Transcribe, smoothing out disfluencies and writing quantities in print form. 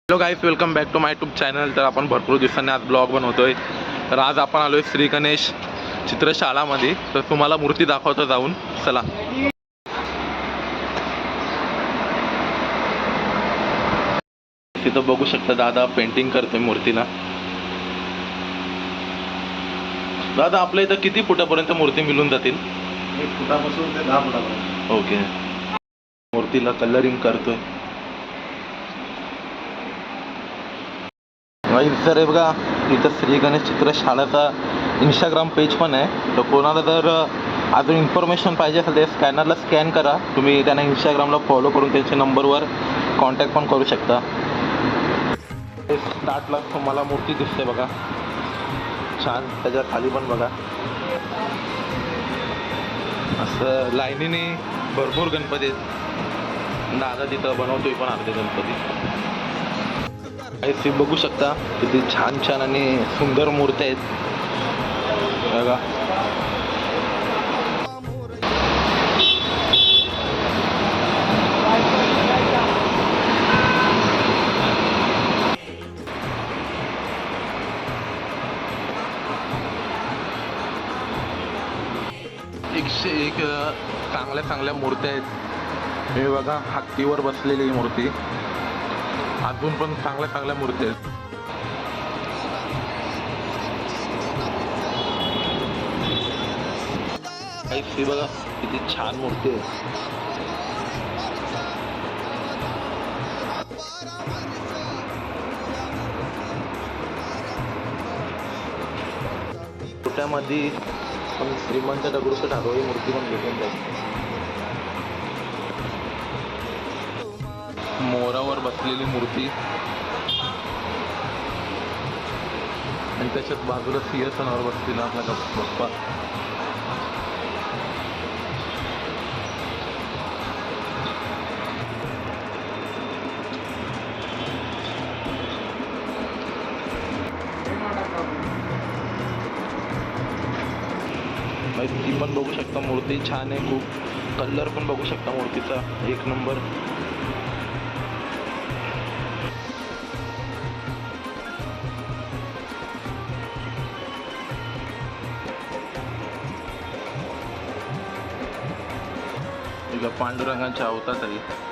Hello guys, welcome back to my YouTube channel. तर आपण भरपूर दिवसांनी आज ब्लॉग बनवतोय. तर आज आपण आलोय श्री गणेश चित्रशालामध्ये. तर तुम्हाला मूर्ती दाखवतो जाऊन, चला. तिथं बघू शकता दादा पेंटिंग करतोय मूर्तीला. दादा, आपल्या इथं किती फुटापर्यंत मूर्ती मिळून जातील? 1 फुटापासून ते 10 फुटापर्यंत. ओके. मूर्तीला कलरिंग करतोय. सर हे बघा, इथं श्री गणेश चित्रशालाचा इंस्टाग्राम पेज पण आहे. तर कोणाला जर अजून इन्फॉर्मेशन पाहिजे असेल तर स्कॅनरला स्कॅन करा. तुम्ही त्यांना इंस्टाग्रामला फॉलो करून त्यांच्या नंबरवर कॉन्टॅक्ट पण करू शकता. स्टार्टला तुम्हाला मूर्ती दिसते बघा, छान. त्याच्या खाली पण बघा, असं लाईनीने भरपूर गणपती आहेत. दादा तिथं बनवतोय पण अर्धे गणपती. हे बघू शकता किती छान छान आणि सुंदर मूर्ती आहेत बघा. एकशे एक चांगल्या मूर्त्या आहेत. हे बघा, हत्तीवर बसलेली ही मूर्ती. अजून पण चांगल्या मूर्ती आहेत. ही बघा किती छान मूर्ती आहे. छोट्यामध्ये पण श्रीमंत दगडूशेठ हलवाई मूर्ती पण भेटून जाईल. मोरावर बसलेली मूर्ती आणि त्याच्यात बाजूला सिंहासनावर बसलेला आपला बाप्पा. ती पण बघू शकता, मूर्ती छान आहे खूप. कलर पण बघू शकता मूर्तीचा, एक नंबर. पांडुरंगाच्या अवतार आहे.